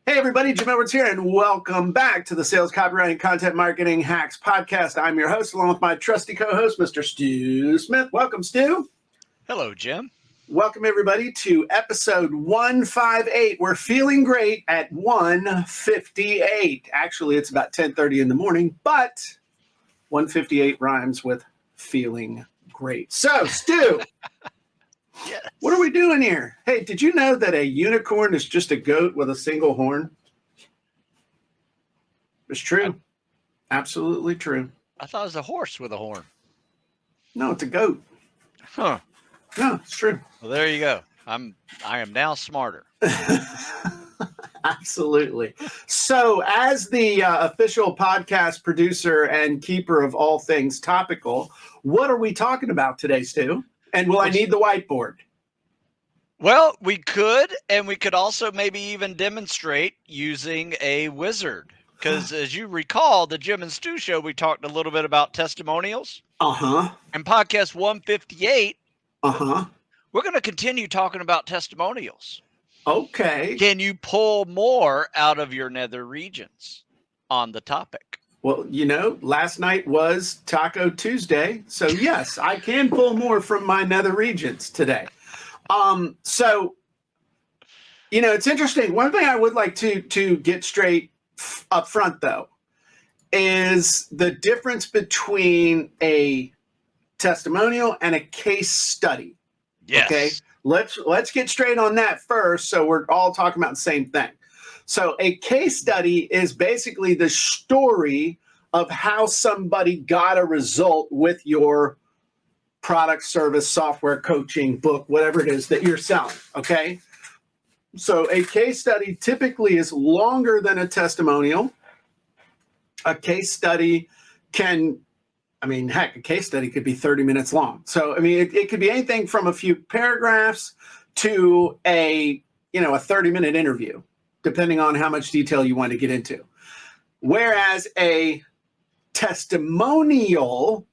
Hey everybody, Jim Edwards here, and welcome back to the Sales Copywriting Content Marketing Hacks Podcast. I'm your host, along with my trusty co-host, Mr. Stu Smith. Welcome, Stu. Hello, Jim. Welcome everybody to episode 158. We're feeling great at 158. Actually, it's about 10:30 in the morning, but 158 rhymes with feeling great. So, Stu. Yes. What are we doing here? Hey, did you know that a unicorn is just a goat with a single horn? It's true. Absolutely true. I thought it was a horse with a horn. No, it's a goat. Huh. No, it's true. Well, there you go. I am now smarter. Absolutely. So, as the official podcast producer and keeper of all things topical, what are we talking about today, Stu? And will I need the whiteboard? Well, we could, and we could also maybe even demonstrate using a wizard. Because as you recall, the Jim and Stu show, we talked a little bit about testimonials. Uh-huh. And podcast 158, Uh-huh. we're going to continue talking about testimonials. Okay. Can you pull more out of your nether regions on the topic? Well, you know, last night was Taco Tuesday. So, yes, I can pull more from my nether regions today. So, you know, it's interesting. One thing I would like to get straight up front, though, is the difference between a testimonial and a case study. Yes. Okay, let's get straight on that first, so we're all talking about the same thing. So a case study is basically the story of how somebody got a result with your product, service, software, coaching, book, whatever it is that you're selling, okay? So a case study typically is longer than a testimonial. A case study can, I mean, heck, a case study could be 30 minutes long. So, I mean, it could be anything from a few paragraphs to a 30-minute interview, depending on how much detail you want to get into. Whereas a testimonial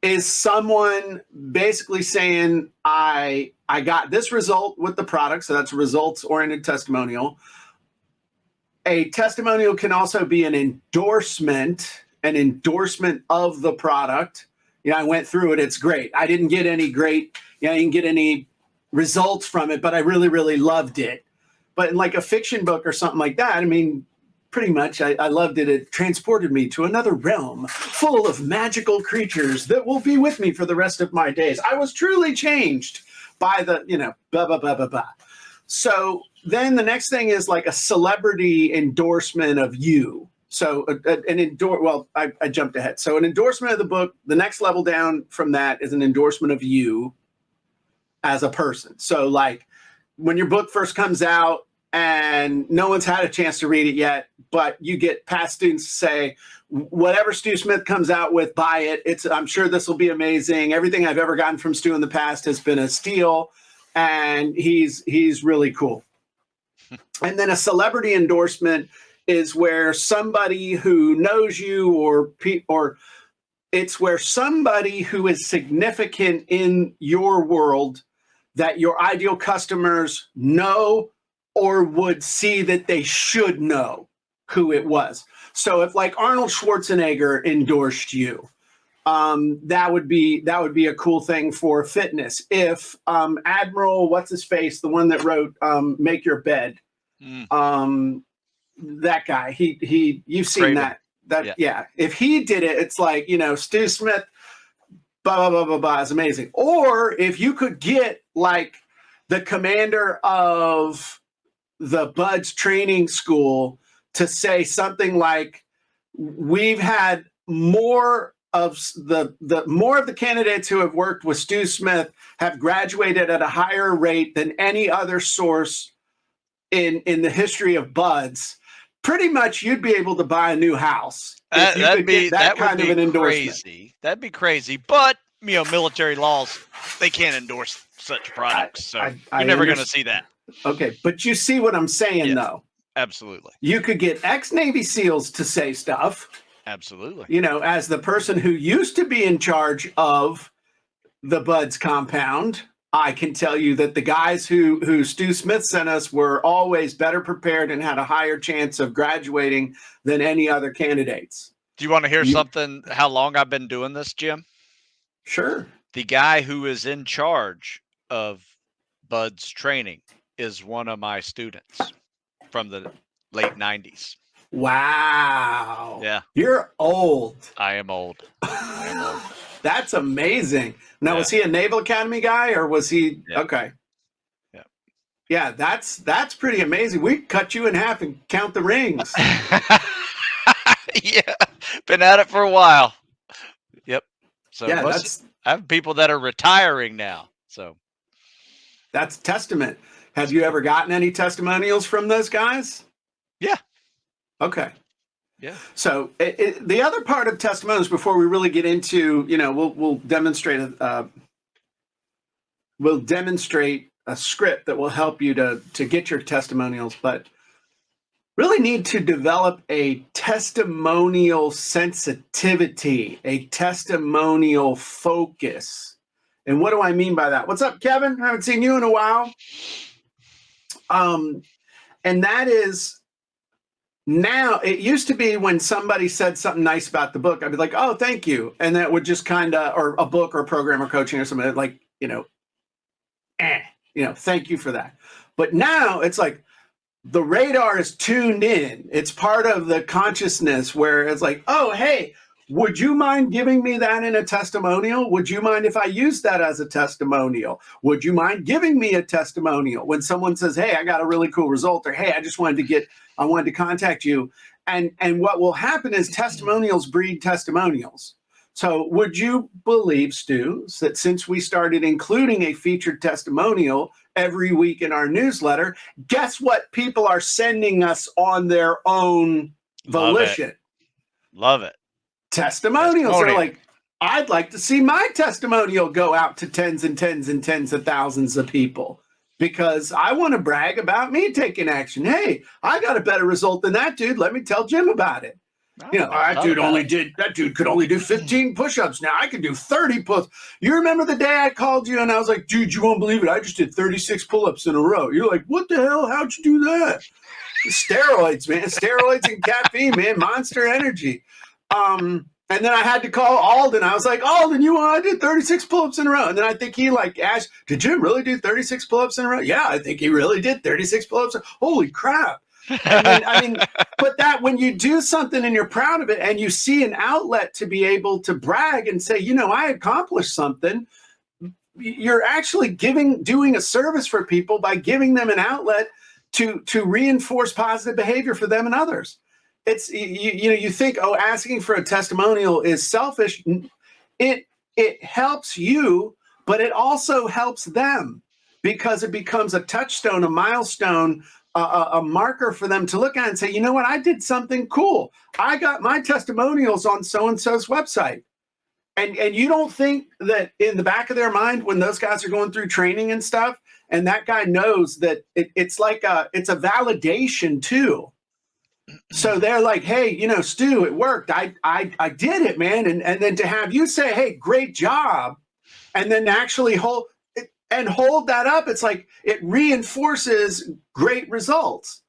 is someone basically saying, I got this result with the product. So that's a results-oriented testimonial. A testimonial can also be an endorsement of the product. You know, I went through it. It's great. I didn't get any results from it, but I really, really loved it. But in like a fiction book or something like that, I mean, pretty much I loved it. It transported me to another realm full of magical creatures that will be with me for the rest of my days. I was truly changed by the, blah, blah, blah, blah, blah. So then the next thing is like a celebrity endorsement of you. So I jumped ahead. So an endorsement of the book, the next level down from that is an endorsement of you as a person. So like when your book first comes out and no one's had a chance to read it yet, but you get past students to say, whatever Stu Smith comes out with, buy it. I'm sure this will be amazing. Everything I've ever gotten from Stu in the past has been a steal, and he's really cool. And then a celebrity endorsement is where somebody who knows you or it's where somebody who is significant in your world that your ideal customers know or would see that they should know who it was. So if like Arnold Schwarzenegger endorsed you, that would be a cool thing for fitness. If Admiral, what's his face, the one that wrote Make Your Bed, that guy, you've seen Craven. Yeah. If he did it, it's like, Stu Smith, blah, blah, blah, blah, blah, is amazing. Or if you could get like the commander of the Buds training school to say something like, we've had more of the candidates who have worked with Stu Smith have graduated at a higher rate than any other source in the history of Buds. Pretty much you'd be able to buy a new house. That would be crazy. That'd be crazy. But, military laws, they can't endorse such products. So you're never going to see that. Okay. But you see what I'm saying, though. Absolutely. You could get ex-Navy SEALs to say stuff. Absolutely. As the person who used to be in charge of the Buds compound, I can tell you that the guys who Stu Smith sent us were always better prepared and had a higher chance of graduating than any other candidates. Do you want to hear You, something? How long I've been doing this, Jim? sure. The guy who is in charge of Bud's training is one of my students from the late 90s. Wow. Yeah. You're old. I am old. That's amazing. Now, Yeah. was he a Naval Academy guy or was he? Yeah. Okay. Yeah. Yeah, that's pretty amazing. We cut you in half and count the rings. Yeah. Been at it for a while. Yep. So Yeah, I have people that are retiring now. So that's testament. Have you ever gotten any testimonials from those guys? Yeah. Okay. Yeah. So the other part of testimonials, before we really get into, we'll demonstrate a script that will help you to get your testimonials, but really need to develop a testimonial sensitivity, a testimonial focus. And what do I mean by that? What's up, Kevin? I haven't seen you in a while. And that is, now, it used to be when somebody said something nice about the book, I'd be like, oh, thank you. And that would just kind of, or a book or a program or coaching or something like, thank you for that. But now it's like the radar is tuned in. It's part of the consciousness where it's like, oh, hey, would you mind giving me that in a testimonial? Would you mind if I use that as a testimonial? Would you mind giving me a testimonial when someone says, hey, I got a really cool result, or hey, I wanted to contact you. And what will happen is testimonials breed testimonials. So would you believe, Stu, that since we started including a featured testimonial every week in our newsletter, guess what people are sending us on their own volition? Love it. Testimonials. They're like, I'd like to see my testimonial go out to tens and tens and tens of thousands of people because I want to brag about me taking action. Hey, I got a better result than that dude. Let me tell Jim about it. That dude could only do 15 push-ups. Now I can do 30 pull-ups. You remember the day I called you and I was like, dude, you won't believe it. I just did 36 pull-ups in a row. You're like, what the hell? How'd you do that? Steroids, man. Steroids and caffeine, man. Monster Energy. And then I had to call Alden. I was like, Alden, I did 36 pull-ups in a row. And then I think he asked, did Jim really do 36 pull-ups in a row? Yeah, I think he really did 36 pull-ups. Holy crap. And then, but that when you do something and you're proud of it and you see an outlet to be able to brag and say, I accomplished something, you're actually doing a service for people by giving them an outlet to reinforce positive behavior for them and others. It's, you think, asking for a testimonial is selfish. It helps you, but it also helps them because it becomes a touchstone, a milestone, a marker for them to look at and say, you know what, I did something cool. I got my testimonials on so-and-so's website. And you don't think that in the back of their mind, when those guys are going through training and stuff, and that guy knows that it's like it's a validation too. So they're like, hey, Stu, it worked. I did it, man. And then to have you say, hey, great job, and then actually hold that up, it's like it reinforces great results,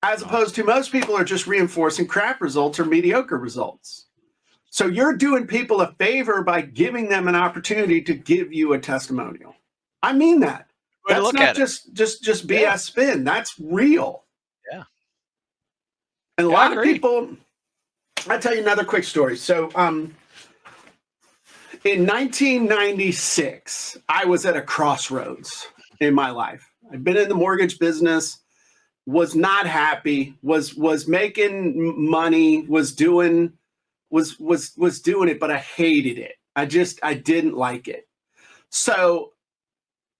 as opposed to most people are just reinforcing crap results or mediocre results. So you're doing people a favor by giving them an opportunity to give you a testimonial. I mean that. That's not just BS spin. That's real. Yeah. And a lot of people, I'll tell you another quick story. So in 1996, I was at a crossroads in my life. I'd been in the mortgage business, was not happy, was making money, was doing it, but I hated it. I didn't like it. So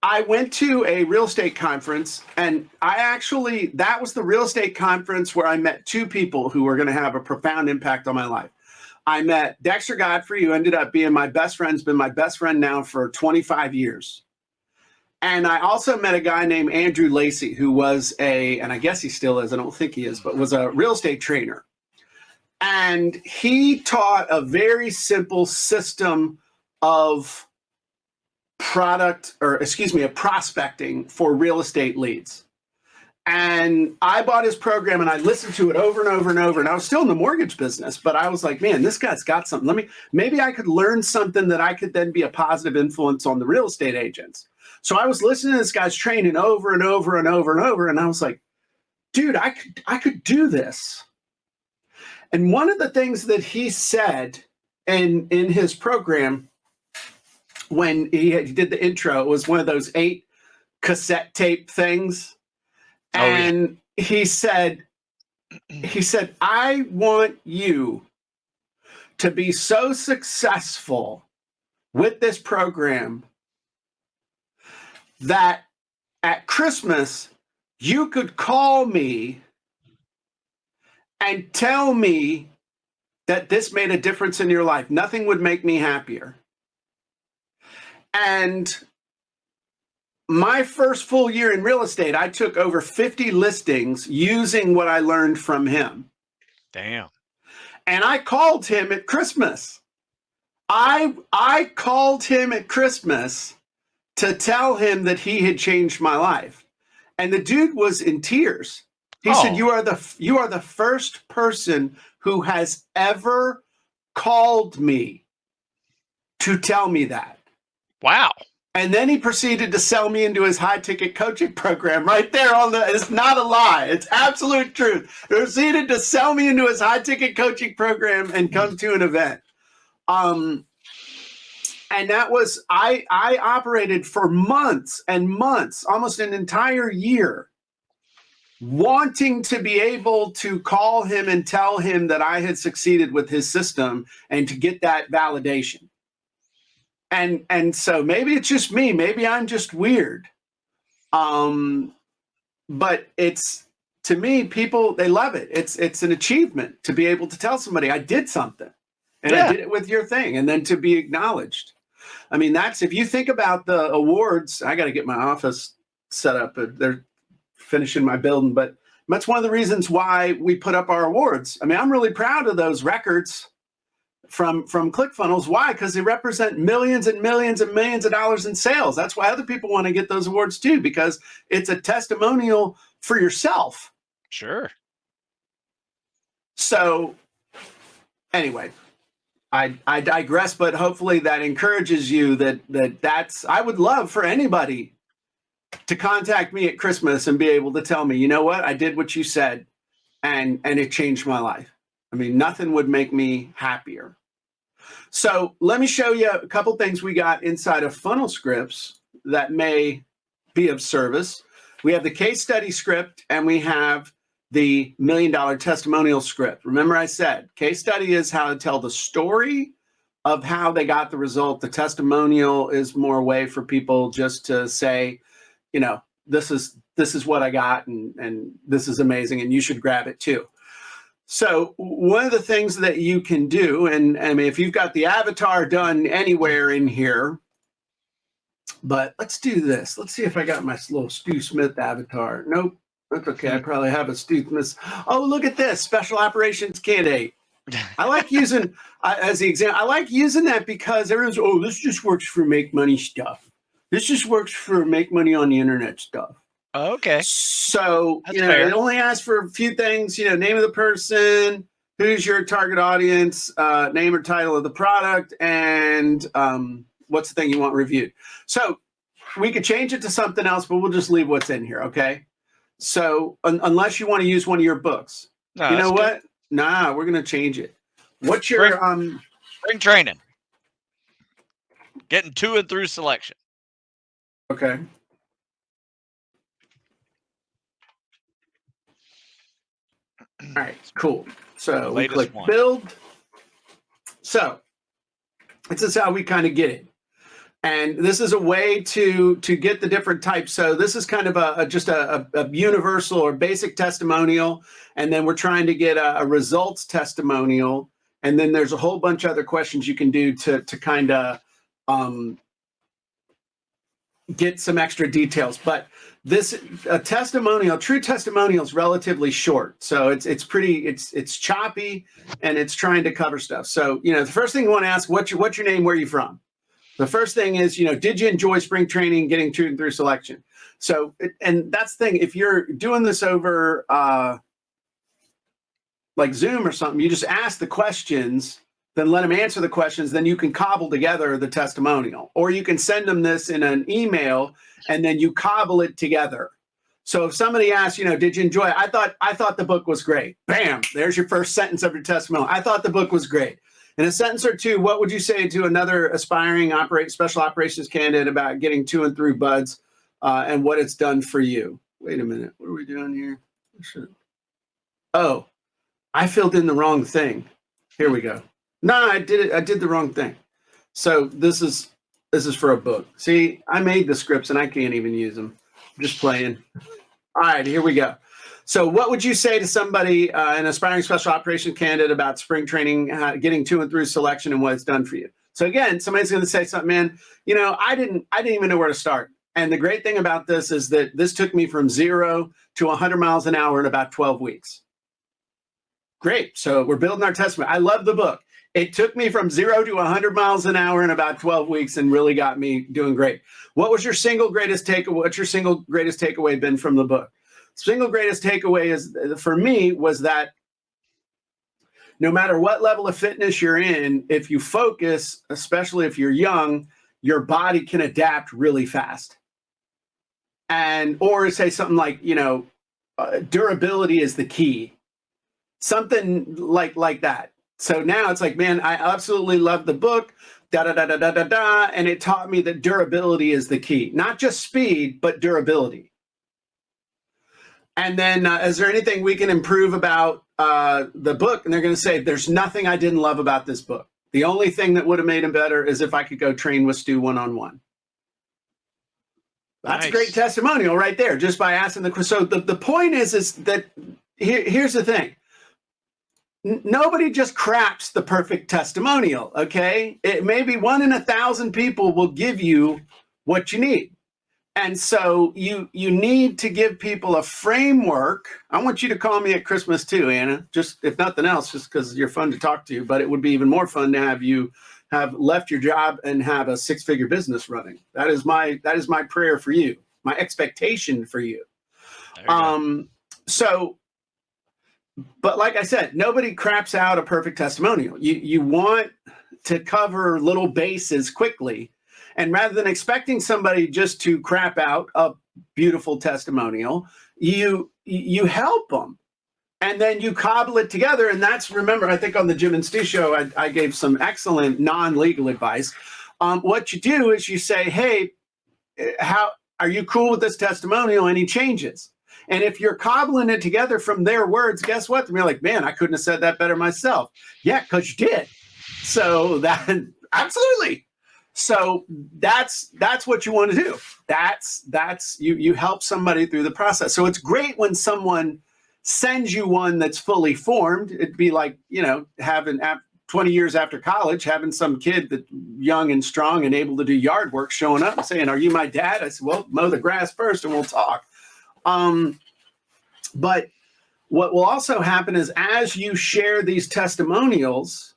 I went to a real estate conference, and that was the real estate conference where I met two people who were going to have a profound impact on my life. I met Dexter Godfrey, who ended up being my best friend, has been my best friend now for 25 years. And I also met a guy named Andrew Lacey, who was and I guess he still is, I don't think he is, but was a real estate trainer. And he taught a very simple system of prospecting for real estate leads. And I bought his program and I listened to it over and over and over. And I was still in the mortgage business, but I was like, man, this guy's got something. Maybe I could learn something that I could then be a positive influence on the real estate agents. So I was listening to this guy's training over and over and over and over. And I was like, dude, I could do this. And one of the things that he said in his program when he did the intro, it was one of those 8 cassette tape things. And he said, I want you to be so successful with this program that at Christmas, you could call me and tell me that this made a difference in your life. Nothing would make me happier. And my first full year in real estate, I took over 50 listings using what I learned from him. Damn. And I called him at Christmas. I called him at Christmas to tell him that he had changed my life. And the dude was in tears. He said, you are the first person who has ever called me to tell me that. Wow. And then he proceeded to sell me into his high-ticket coaching program right there it's not a lie. It's absolute truth. He proceeded to sell me into his high-ticket coaching program and come to an event. And that was, I operated for months and months, almost an entire year, wanting to be able to call him and tell him that I had succeeded with his system and to get that validation. And so maybe it's just me. Maybe I'm just weird. But it's, to me, people, they love it. It's an achievement to be able to tell somebody I did something and I did it with your thing, and then to be acknowledged. I mean, that's, if you think about the awards, I got to get my office set up. They're finishing my building, but that's one of the reasons why we put up our awards. I mean, I'm really proud of those records from ClickFunnels. Why? Because they represent millions and millions and millions of dollars in sales. That's why other people want to get those awards too, because it's a testimonial for yourself. Sure. So anyway, I digress, but hopefully that encourages you that's, I would love for anybody to contact me at Christmas and be able to tell me, you know what, I did what you said and it changed my life. I mean, nothing would make me happier. So let me show you a couple things we got inside of Funnel Scripts that may be of service. We have the case study script and we have the $1 Million Testimonial script. Remember I said, case study is how to tell the story of how they got the result. The testimonial is more a way for people just to say, you know, this is what I got and this is amazing and you should grab it too. So one of the things that you can do, and I mean, if you've got the avatar done anywhere in here, but let's do this. Let's see if I got my little Stu Smith avatar. Nope, that's okay. I probably have a Stu Smith. Oh, look at this, special operations candidate. I like using, as the example, I like using that because everyone's, oh, this just works for make money stuff. This just works for make money on the internet stuff. Okay. So, That's you know, fair. it only asks for a few things, you know, name of the person, who's your target audience, name or title of the product, and what's the thing you want reviewed. So we could change it to something else, but we'll just leave what's in here, okay? So unless you want to use one of your books. No, you know what? good. Nah, we're going to change it. What's your... Spring training. Getting to and through selection. Okay. All right, cool. So we click build. So this is how we kind of get it. And this is a way to get the different types. So this is kind of just a universal or basic testimonial. And then we're trying to get a results testimonial. And then there's a whole bunch of other questions you can do to kind of get some extra details. But a testimonial, true testimonial, is relatively short. So it's choppy and it's trying to cover stuff. So, you know, the first thing you want to ask, what's your name? Where are you from? The first thing is, did you enjoy spring training, getting to and through selection? So, and that's the thing. If you're doing this over like Zoom or something, you just ask the questions, then let them answer the questions, then you can cobble together the testimonial. Or you can send them this in an email, and then you cobble it together. So if somebody asks, did you enjoy it? I thought the book was great. Bam, there's your first sentence of your testimonial. I thought the book was great. In a sentence or two, what would you say to another aspiring special operations candidate about getting to and through BUDS and what it's done for you? Wait a minute. What are we doing here? Oh, I filled in the wrong thing. Here we go. No, I did it. I did the wrong thing. So this is for a book. See, I made the scripts and I can't even use them. I'm just playing. All right, here we go. So what would you say to somebody, an aspiring special operations candidate, about spring training, getting to and through selection and what it's done for you? So again, somebody's going to say something, man, I didn't even know where to start. And the great thing about this is that this took me from 0 to 100 miles an hour in about 12 weeks. Great. So we're building our testimony. I love the book. It took me from 0 to 100 miles an hour in about 12 weeks and really got me doing great. What's your single greatest takeaway been from the book? Single greatest takeaway for me was that no matter what level of fitness you're in, if you focus, especially if you're young, your body can adapt really fast. Or say something like, durability is the key. Something like that. So now it's like, man, I absolutely love the book, and it taught me that durability is the key. Not just speed, but durability. And then is there anything we can improve about the book? And they're going to say, there's nothing I didn't love about this book. The only thing that would have made him better is if I could go train with Stu one-on-one. That's nice. A great testimonial right there, just by asking the question. So the point is that here's the thing. Nobody just craps the perfect testimonial, okay? It may be 1 in 1,000 people will give you what you need. And so you need to give people a framework. I want you to call me at Christmas too, Anna, just if nothing else, just because you're fun to talk to, but it would be even more fun to have you have left your job and have a 6-figure business running. That is my prayer for you, my expectation for you. But like I said, nobody craps out a perfect testimonial. You want to cover little bases quickly. And rather than expecting somebody just to crap out a beautiful testimonial, you help them. And then you cobble it together. And remember, I think on the Jim and Stu show, I gave some excellent non-legal advice. What you do is you say, hey, how are you cool with this testimonial? Any changes? And if you're cobbling it together from their words, guess what? They're like, man, I couldn't have said that better myself. Yeah, because you did. So absolutely. So that's what you want to do. You help somebody through the process. So it's great when someone sends you one that's fully formed. It'd be like, having 20 years after college, having some kid that's young and strong and able to do yard work showing up and saying, are you my dad? I said, well, mow the grass first and we'll talk. But what will also happen is as you share these testimonials,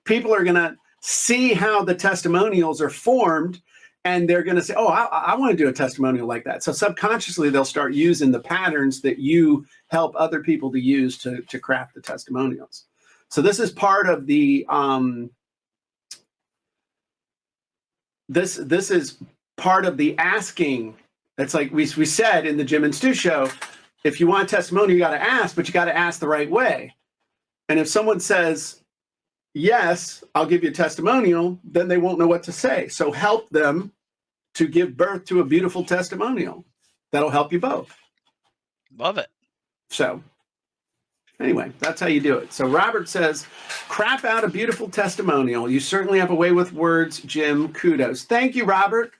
people are going to see how the testimonials are formed, and they're going to say, oh, I want to do a testimonial like that. So subconsciously, they'll start using the patterns that you help other people to use to craft the testimonials. So this is part of the, this is part of the asking. It's like we said in the Jim and Stu show, if you want a testimony, you got to ask, but you got to ask the right way. And if someone says, yes, I'll give you a testimonial, then they won't know what to say. So help them to give birth to a beautiful testimonial. That'll help you both. Love it. So anyway, that's how you do it. So Robert says, crap out a beautiful testimonial. You certainly have a way with words, Jim. Kudos. Thank you, Robert,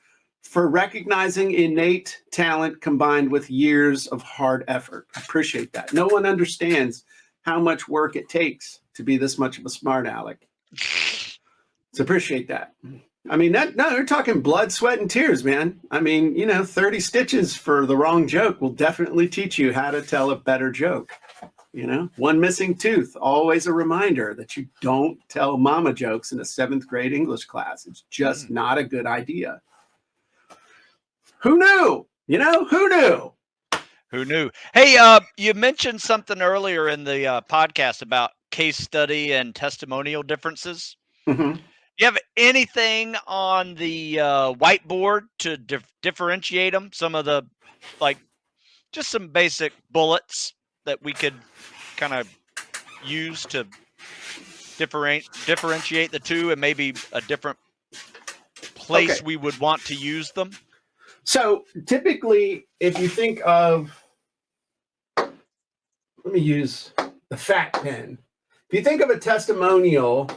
for recognizing innate talent combined with years of hard effort. I appreciate that. No one understands how much work it takes to be this much of a smart aleck. So appreciate that. I mean, you're talking blood, sweat, and tears, man. I mean, 30 stitches for the wrong joke will definitely teach you how to tell a better joke. One missing tooth, always a reminder that you don't tell mama jokes in a 7th grade English class. It's just not a good idea. Who knew? Who knew? Who knew? Hey, you mentioned something earlier in the podcast about case study and testimonial differences. Mm-hmm. You have anything on the whiteboard to differentiate them? Some of the, like, just some basic bullets that we could kind of use to differentiate the two, and maybe a different place we would want to use them. So typically, if you think of, let me use the fat pen. If you think of a testimonial,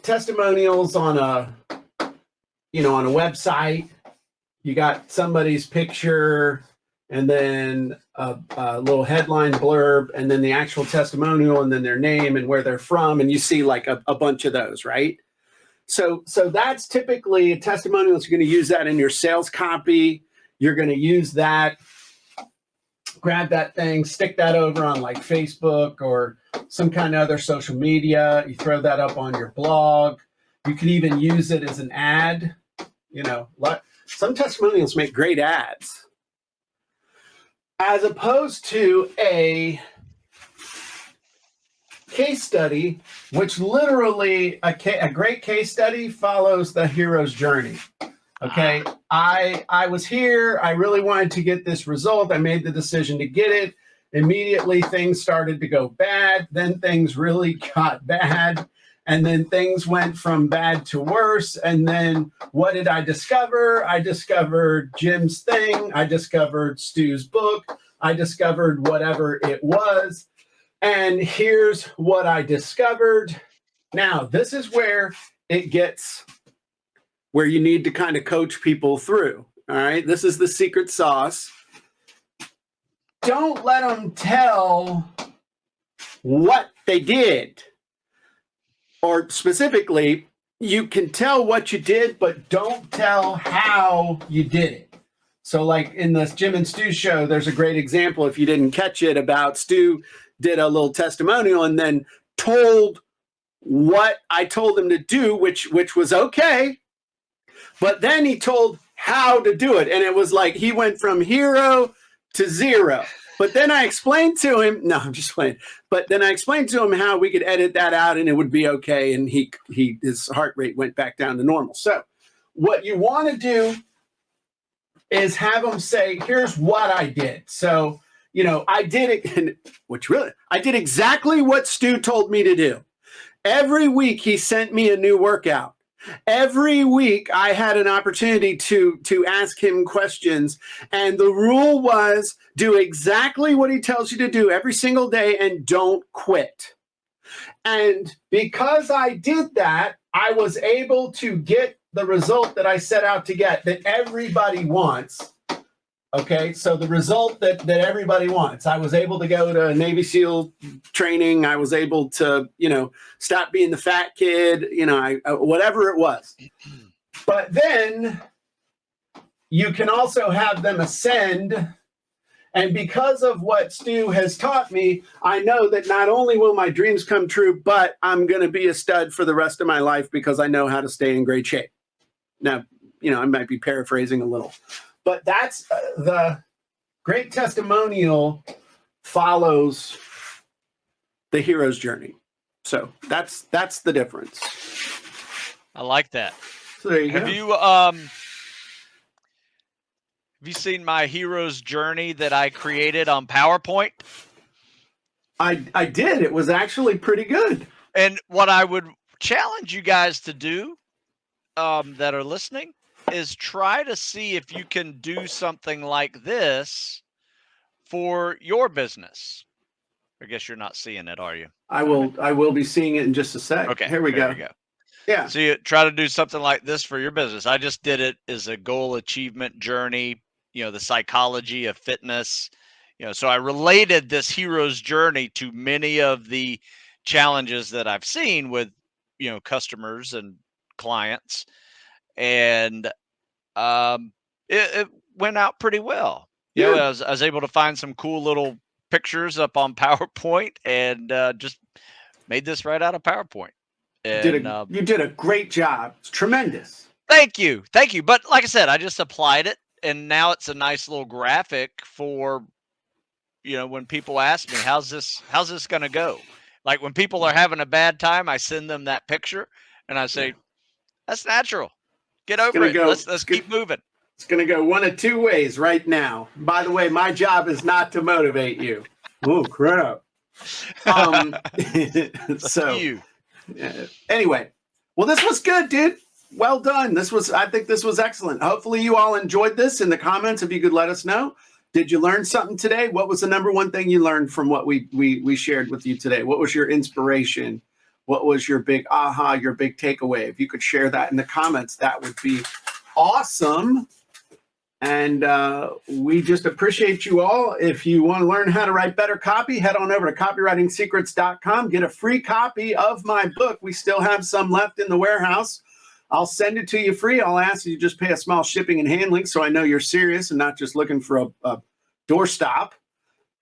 testimonials on a website, you got somebody's picture and then a little headline blurb and then the actual testimonial and then their name and where they're from. And you see like a bunch of those, right? So that's typically a testimonial. You're going to use that in your sales copy. You're going to use that, grab that thing, stick that over on like Facebook or some kind of other social media. You throw that up on your blog. You can even use it as an ad. Some testimonials make great ads. As opposed to a case study, which literally a great case study follows the hero's journey. Okay, I was here. I really wanted to get this result. I made the decision to get it. Immediately, things started to go bad. Then things really got bad. And then things went from bad to worse. And then what did I discover? I discovered Jim's thing. I discovered Stu's book. I discovered whatever it was. And here's what I discovered. Now, this is where it gets where you need to kind of coach people through. All right. This is the secret sauce. Don't let them tell what they did. Or specifically, you can tell what you did, but don't tell how you did it. So like in this Jim and Stu show, there's a great example, if you didn't catch it, about Stu did a little testimonial and then told what I told him to do, which was okay. But then he told how to do it. And it was like he went from hero to zero. But then I explained to him, no, I'm just playing. But then I explained to him how we could edit that out and it would be okay. And his heart rate went back down to normal. So what you want to do is have him say, here's what I did. So, I did it, I did exactly what Stu told me to do. Every week he sent me a new workout. Every week I had an opportunity to ask him questions. And the rule was do exactly what he tells you to do every single day and don't quit. And because I did that, I was able to get the result that I set out to get, that everybody wants. Okay, so the result that everybody wants. I was able to go to Navy SEAL training. I was able to, stop being the fat kid, whatever it was. But then you can also have them ascend. And because of what Stu has taught me, I know that not only will my dreams come true, but I'm going to be a stud for the rest of my life because I know how to stay in great shape. Now, I might be paraphrasing a little. But that's the great testimonial follows the hero's journey. So that's the difference. I like that. So there you go. Have you seen my hero's journey that I created on PowerPoint? I did. It was actually pretty good. And what I would challenge you guys to do that are listening is try to see if you can do something like this for your business. I guess you're not seeing it, are you? I will be seeing it in just a sec. Okay. Here we go. Yeah. So you try to do something like this for your business. I just did it as a goal achievement journey, the psychology of fitness. So I related this hero's journey to many of the challenges that I've seen with, customers and clients. And it went out pretty well. You know, Yeah. I was able to find some cool little pictures up on PowerPoint and just made this right out of PowerPoint. And You did a great job. It's tremendous. thank you. But like I said, I just applied it, and now it's a nice little graphic for when people ask me how's this going to go. Like when people are having a bad time, I send them that picture, and I Yeah. say, "That's natural. Get It's over gonna it. go. Let's keep moving." It's gonna go one of two ways right now. By the way, my job is not to motivate you. Oh crap. Um. It's up to So you. anyway, well, this was good, dude. Well done. I think this was excellent. Hopefully you all enjoyed this. In the comments, if you could let us know. Did you learn something today? What was the number one thing you learned from what we shared with you today? What was your inspiration? What was your big aha, your big takeaway? If you could share that in the comments, that would be awesome. And we just appreciate you all. If you want to learn how to write better copy, head on over to copywritingsecrets.com. Get a free copy of my book. We still have some left in the warehouse. I'll send it to you free. I'll ask you to just pay a small shipping and handling so I know you're serious and not just looking for a doorstop.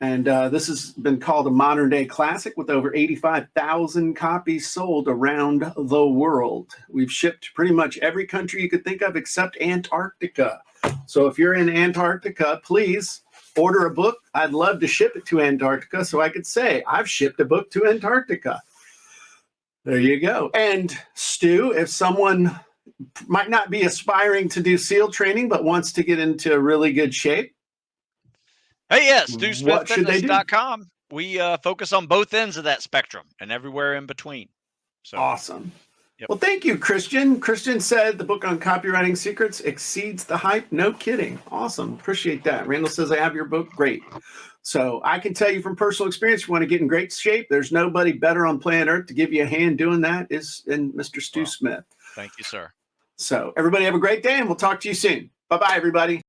And this has been called a modern day classic with over 85,000 copies sold around the world. We've shipped pretty much every country you could think of except Antarctica. So if you're in Antarctica, please order a book. I'd love to ship it to Antarctica so I could say I've shipped a book to Antarctica. There you go. And Stu, if someone might not be aspiring to do SEAL training but wants to get into really good shape, Hey, yeah, what should they do? StuSmithFitness.com. We focus on both ends of that spectrum and everywhere in between. So Awesome. Yep. Well, thank you, Christian. Christian said the book on copywriting secrets exceeds the hype. No kidding. Awesome. Appreciate that. Randall says, I have your book. Great. So I can tell you from personal experience, you want to get in great shape. There's nobody better on planet Earth to give you a hand doing that is in Mr. Stu Smith. Thank you, sir. So everybody have a great day, and we'll talk to you soon. Bye-bye, everybody.